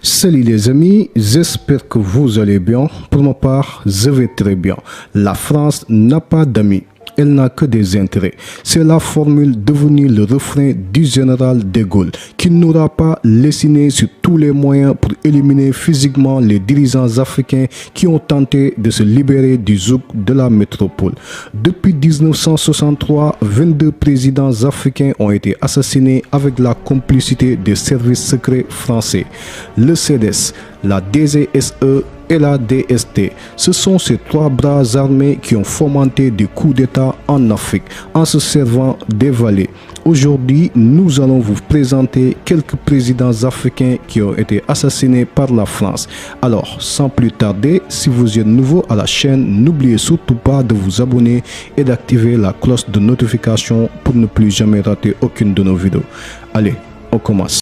Salut les amis, j'espère que vous allez bien. Pour ma part, je vais très bien. La France n'a pas d'amis. Elle n'a que des intérêts. C'est la formule devenue le refrain du général de Gaulle, qui n'aura pas lésiné sur tous les moyens pour éliminer physiquement les dirigeants africains qui ont tenté de se libérer du joug de la métropole. Depuis 1963, 22 présidents africains ont été assassinés avec la complicité des services secrets français. Le CDS, la DGSE et la DST. Ce sont ces trois bras armés qui ont fomenté des coups d'État en Afrique en se servant des vallées. Aujourd'hui, nous allons vous présenter quelques présidents africains qui ont été assassinés par la France. Alors, sans plus tarder, si vous êtes nouveau à la chaîne, n'oubliez surtout pas de vous abonner et d'activer la cloche de notification pour ne plus jamais rater aucune de nos vidéos. Allez, on commence.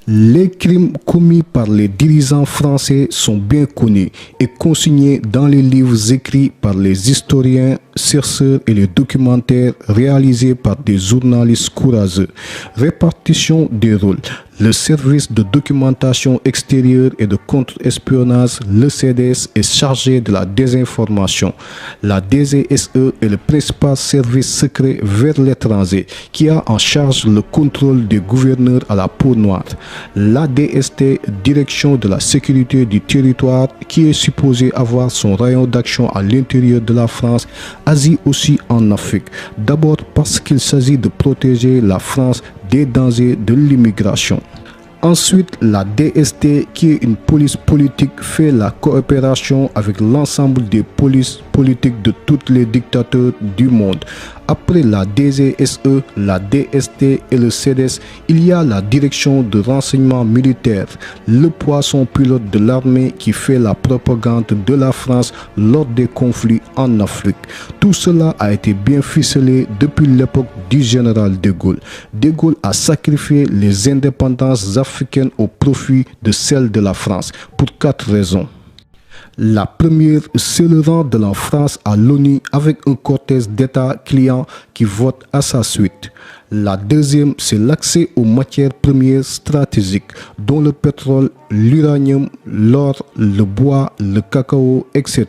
Les crimes commis par les dirigeants français sont bien connus et consignés dans les livres écrits par les historiens, chercheurs et les documentaires réalisés par des journalistes courageux. Répartition des rôles. Le service de documentation extérieure et de contre-espionnage, le CDS, est chargé de la désinformation. La DGSE est le principal service secret vers l'étranger qui a en charge le contrôle des gouverneurs à la peau noire. La DST, direction de la sécurité du territoire, qui est supposée avoir son rayon d'action à l'intérieur de la France, agit aussi en Afrique. D'abord parce qu'il s'agit de protéger la France des dangers de l'immigration. Ensuite, la DST, qui est une police politique, fait la coopération avec l'ensemble des polices politiques de tous les dictateurs du monde. Après la DGSE, la DST et le CDS, il y a la direction de renseignement militaire, le poisson pilote de l'armée qui fait la propagande de la France lors des conflits en Afrique. Tout cela a été bien ficelé depuis l'époque du général de Gaulle. De Gaulle a sacrifié les indépendances africaines au profit de celles de la France pour 4 raisons. La première, c'est le rang de la France à l'ONU avec un cortège d'États clients qui votent à sa suite. La deuxième, c'est l'accès aux matières premières stratégiques, dont le pétrole, l'uranium, l'or, le bois, le cacao, etc.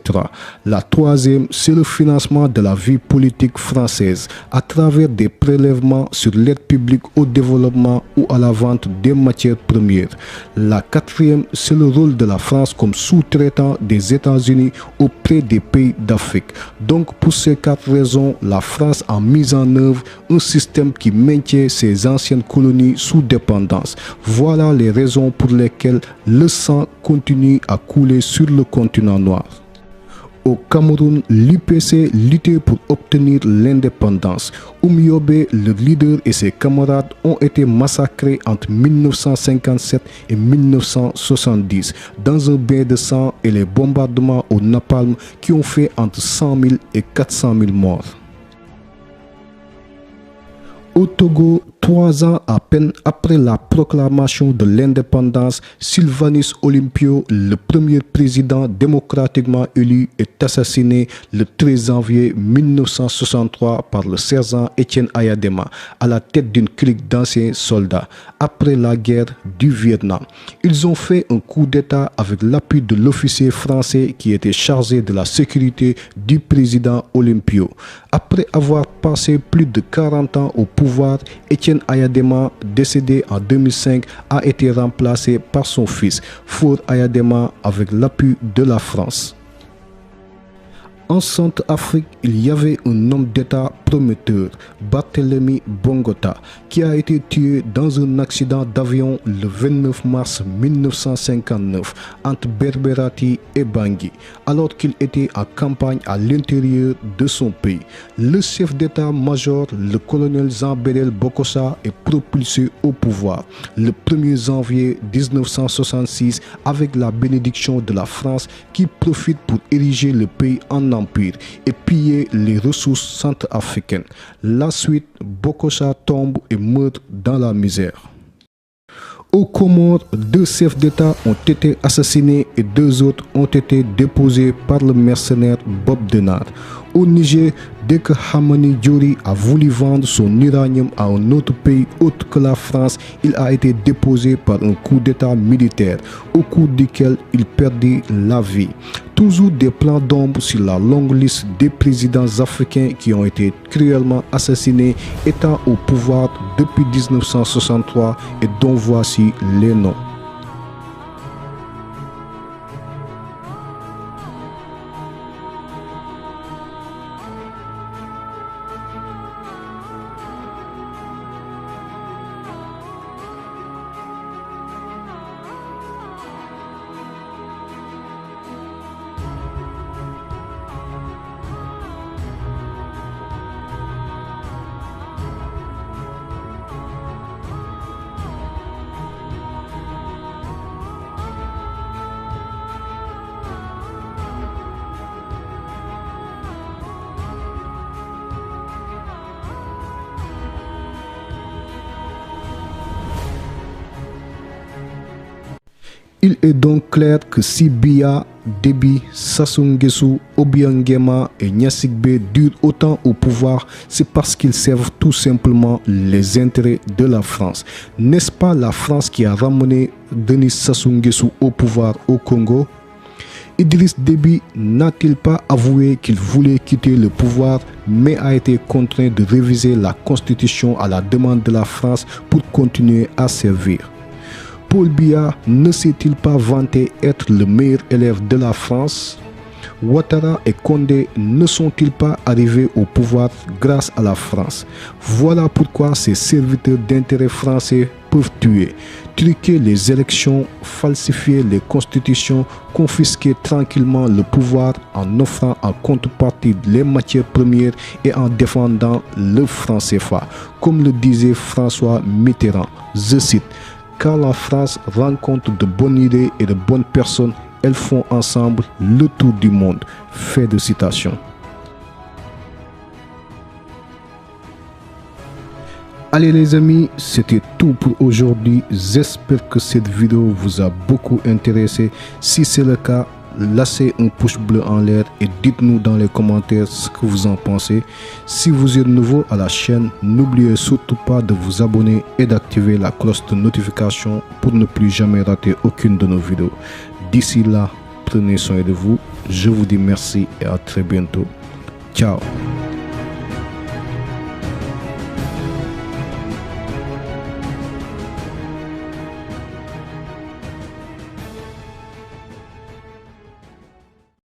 La troisième, c'est le financement de la vie politique française à travers des prélèvements sur l'aide publique au développement ou à la vente des matières premières. La quatrième, c'est le rôle de la France comme sous-traitant des États-Unis auprès des pays d'Afrique. Donc, pour ces 4 raisons, la France a mis en œuvre un système qui maintient ses anciennes colonies sous dépendance. Voilà les raisons pour lesquelles le sang continue à couler sur le continent noir. Au Cameroun, l'UPC luttait pour obtenir l'indépendance. Oumiobe, le leader, et ses camarades ont été massacrés entre 1957 et 1970 dans un bain de sang et les bombardements au napalm qui ont fait entre 100 000 et 400 000 morts. Au Togo, 3 ans à peine après la proclamation de l'indépendance, Sylvanus Olympio, le premier président démocratiquement élu, est assassiné le 13 janvier 1963 par le sergent Étienne Ayadema à la tête d'une clique d'anciens soldats après la guerre du Vietnam. Ils ont fait un coup d'État avec l'appui de l'officier français qui était chargé de la sécurité du président Olympio. Après avoir passé plus de 40 ans au pouvoir, Étienne Ayadema, décédé en 2005, a été remplacé par son fils, Faure Ayadema, avec l'appui de la France. En Centrafrique, il y avait un homme d'État prometteur, Barthélemy Bongota, qui a été tué dans un accident d'avion le 29 mars 1959 entre Berberati et Bangui, alors qu'il était en campagne à l'intérieur de son pays. Le chef d'état-major, le colonel Jean-Bédel Bokassa, est propulsé au pouvoir le 1er janvier 1966 avec la bénédiction de la France qui profite pour ériger le pays en empire et piller les ressources centrafricaines. La suite, Bokassa tombe et meurt dans la misère. Aux Comores, 2 chefs d'État ont été assassinés et 2 autres ont été déposés par le mercenaire Bob Denard. Au Niger, Dès que Hamani Diori a voulu vendre son uranium à un autre pays autre que la France, il a été déposé par un coup d'état militaire au cours duquel il perdit la vie. Toujours des plans d'ombre sur la longue liste des présidents africains qui ont été cruellement assassinés étant au pouvoir depuis 1963 et dont voici les noms. Il est donc clair que si Biya, Déby, Sassou Nguesso, Obiang Nguema et Gnassingbé durent autant au pouvoir, c'est parce qu'ils servent tout simplement les intérêts de la France. N'est-ce pas la France qui a ramené Denis Sassou Nguesso au pouvoir au Congo? Idriss Déby n'a-t-il pas avoué qu'il voulait quitter le pouvoir, mais a été contraint de réviser la Constitution à la demande de la France pour continuer à servir? Paul Biya ne s'est-il pas vanté être le meilleur élève de la France? Ouattara et Condé ne sont-ils pas arrivés au pouvoir grâce à la France? Voilà pourquoi ces serviteurs d'intérêt français peuvent tuer, truquer les élections, falsifier les constitutions, confisquer tranquillement le pouvoir en offrant en contrepartie les matières premières et en défendant le franc CFA. Comme le disait François Mitterrand, je cite: quand la France rencontre de bonnes idées et de bonnes personnes, elles font ensemble le tour du monde. Fin de citation. Allez les amis, c'était tout pour aujourd'hui. J'espère que cette vidéo vous a beaucoup intéressé. Si c'est le cas, lâchez un pouce bleu en l'air et dites-nous dans les commentaires ce que vous en pensez. Si vous êtes nouveau à la chaîne, n'oubliez surtout pas de vous abonner et d'activer la cloche de notification pour ne plus jamais rater aucune de nos vidéos. D'ici là, prenez soin de vous. Je vous dis merci et à très bientôt. Ciao.